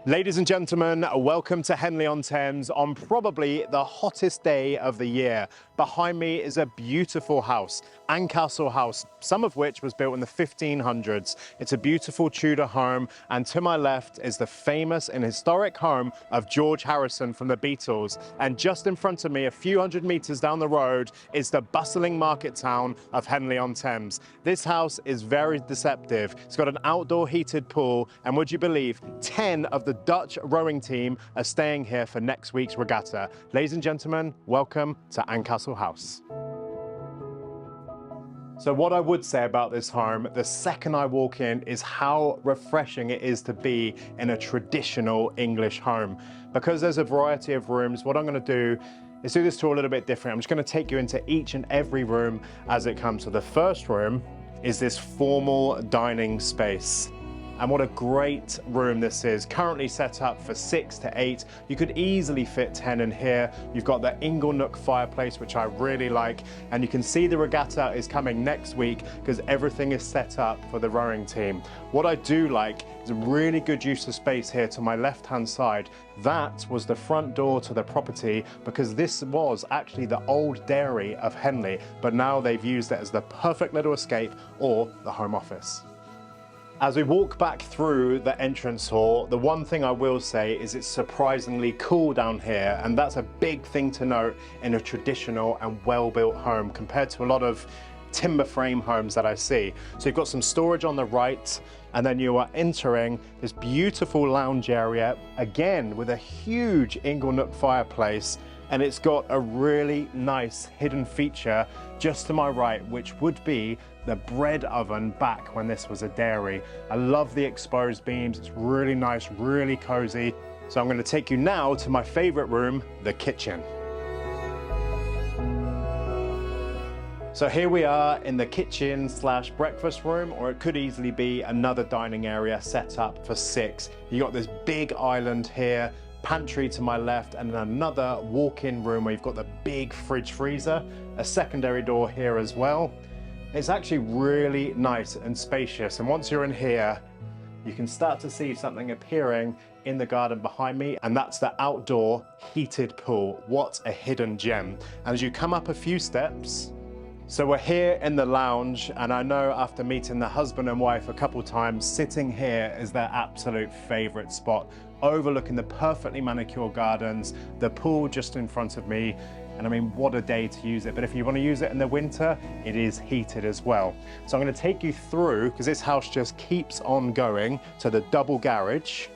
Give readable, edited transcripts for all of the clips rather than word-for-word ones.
Ladies and gentlemen, welcome to Henley-On-Thames on probably the hottest day of the year. Behind me is a beautiful house, Ancastle House, some of which was built in the 1500s. It's a beautiful Tudor home, and to my left is the famous and historic home of George Harrison from the Beatles. And just in front of me, a few hundred meters down the road, is the bustling market town of Henley-On-Thames. This house is very deceptive. It's got an outdoor heated pool, and would you believe, 10 of the Dutch rowing team are staying here for next week's regatta. Ladies and gentlemen, welcome to Ancastle House. So what I would say about this home, the second I walk in, is how refreshing it is to be in a traditional English home. Because there's a variety of rooms, what I'm going to do is do this tour a little bit different. I'm just going to take you into each and every room as it comes. So the first room is this formal dining space. And what a great room this is. Currently set up for 6 to 8. You could easily fit 10 in here. You've got the inglenook fireplace, which I really like. And you can see the regatta is coming next week because everything is set up for the rowing team. What I do like is a really good use of space here to my left-hand side. That was the front door to the property because this was actually the old dairy of Henley, but now they've used it as the perfect little escape or the home office. As we walk back through the entrance hall, the one thing I will say is it's surprisingly cool down here, and that's a big thing to note in a traditional and well-built home compared to a lot of timber frame homes that I see. So you've got some storage on the right, and then you are entering this beautiful lounge area, again with a huge inglenook fireplace, and it's got a really nice hidden feature just to my right, which would be the bread oven back when this was a dairy. I love the exposed beams. It's really nice, really cozy. So I'm going to take you now to my favorite room, the kitchen. So here we are in the kitchen slash breakfast room, or it could easily be another dining area set up for 6. You got this big island here, pantry to my left, and another walk-in room where you've got the big fridge freezer, a secondary door here as well. It's actually really nice and spacious, and once you're in here, you can start to see something appearing in the garden behind me, and that's the outdoor heated pool. What a hidden gem. And as you come up a few steps, so we're here in the lounge, and I know after meeting the husband and wife a couple times, sitting here is their absolute favorite spot, overlooking the perfectly manicured gardens, the pool just in front of me. And I mean, what a day to use it. But if you want to use it in the winter, it is heated as well. So I'm going to take you through, because this house just keeps on going, to the double garage.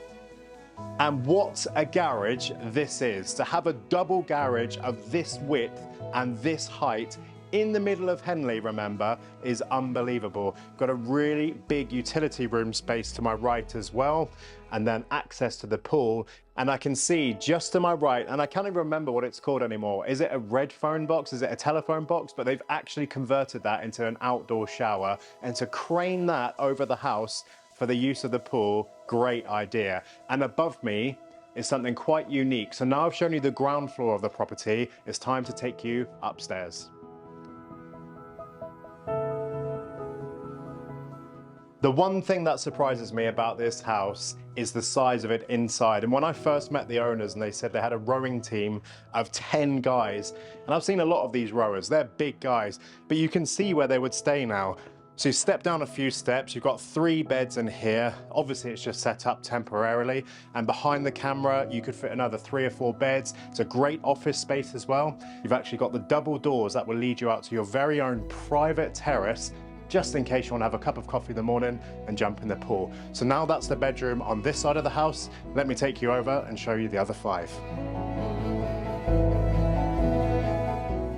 And what a garage this is. To have a double garage of this width and this height in the middle of Henley, remember, is unbelievable. Got a really big utility room space to my right as well, and then access to the pool. And I can see just to my right, and I can't even remember what it's called anymore. Is it a red phone box? Is it a telephone box? But they've actually converted that into an outdoor shower, and to crane that over the house for the use of the pool, great idea. And above me is something quite unique. So now I've shown you the ground floor of the property, it's time to take you upstairs. The one thing that surprises me about this house is the size of it inside. And when I first met the owners and they said they had a rowing team of 10 guys, and I've seen a lot of these rowers, they're big guys, but you can see where they would stay now. So you step down a few steps, you've got 3 beds in here. Obviously it's just set up temporarily. And behind the camera, you could fit another 3 or 4 beds. It's a great office space as well. You've actually got the double doors that will lead you out to your very own private terrace, just in case you want to have a cup of coffee in the morning and jump in the pool. So now that's the bedroom on this side of the house. Let me take you over and show you the other 5.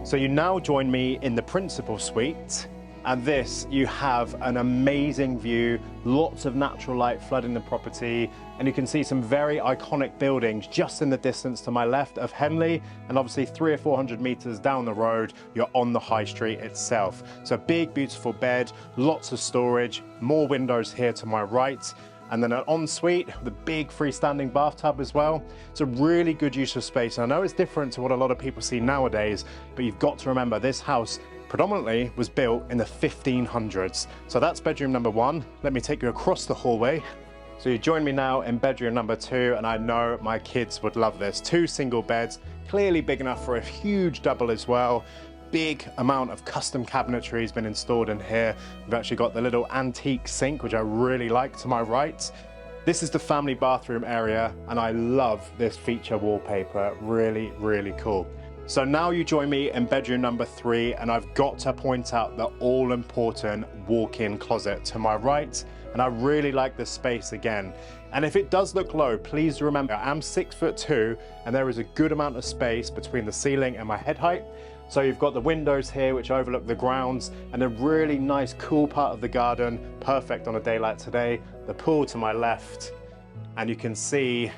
So you now join me in the principal suite. And this, you have an amazing view, lots of natural light flooding the property, and you can see some very iconic buildings just in the distance to my left of Henley, and obviously 300 or 400 meters down the road, you're on the high street itself. So big, beautiful bed, lots of storage, more windows here to my right, and then an ensuite with a big freestanding bathtub as well. It's a really good use of space. And I know it's different to what a lot of people see nowadays, but you've got to remember this house predominantly was built in the 1500s. So that's bedroom number 1. Let me take you across the hallway So you join me now in bedroom number 2, and I know my kids would love this. 2 single beds, clearly big enough for a huge double as well. Big amount of custom cabinetry has been installed in here. We've actually got the little antique sink, which I really like, to my right. This is the family bathroom area, and I love this feature wallpaper. Really, really cool. So now you join me in bedroom number 3, and I've got to point out the all-important walk-in closet to my right, and I really like this space again. And if it does look low, please remember I'm 6'2", and there is a good amount of space between the ceiling and my head height. So you've got the windows here which overlook the grounds, and a really nice cool part of the garden, perfect on a day like today. The pool to my left, and you can see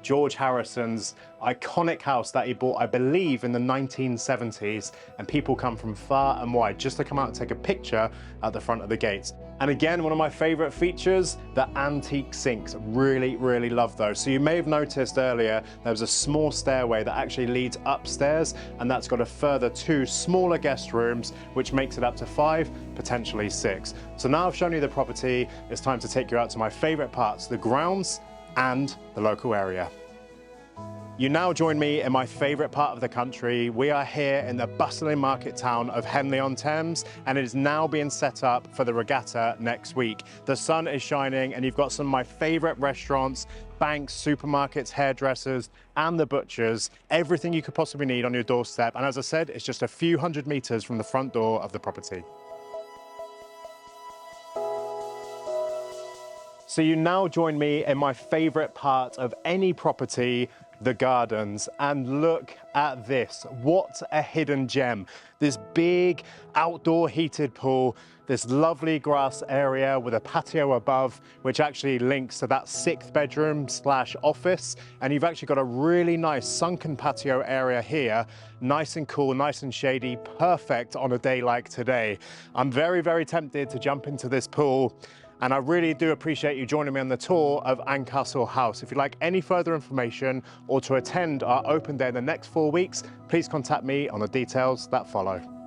George Harrison's iconic house that he bought, I believe, in the 1970s, and people come from far and wide just to come out and take a picture at the front of the gates. And again, one of my favorite features, the antique sinks. Really, really love those. So you may have noticed earlier, there was a small stairway that actually leads upstairs, and that's got a further 2 smaller guest rooms, which makes it up to 5, potentially 6. So now I've shown you the property, it's time to take you out to my favorite parts, the grounds and the local area. You now join me in my favorite part of the country. We are here in the bustling market town of Henley-On-Thames, and it is now being set up for the regatta next week. The sun is shining, and you've got some of my favorite restaurants, banks, supermarkets, hairdressers, and the butchers. Everything you could possibly need on your doorstep. And as I said, it's just a few hundred meters from the front door of the property. So you now join me in my favorite part of any property, the gardens, and look at this. What a hidden gem. This big outdoor heated pool, this lovely grass area with a patio above, which actually links to that 6th bedroom / office. And you've actually got a really nice sunken patio area here, nice and cool, nice and shady, perfect on a day like today. I'm very, very tempted to jump into this pool. And I really do appreciate you joining me on the tour of Ancastle House. If you'd like any further information or to attend our open day in the next 4 weeks, please contact me on the details that follow.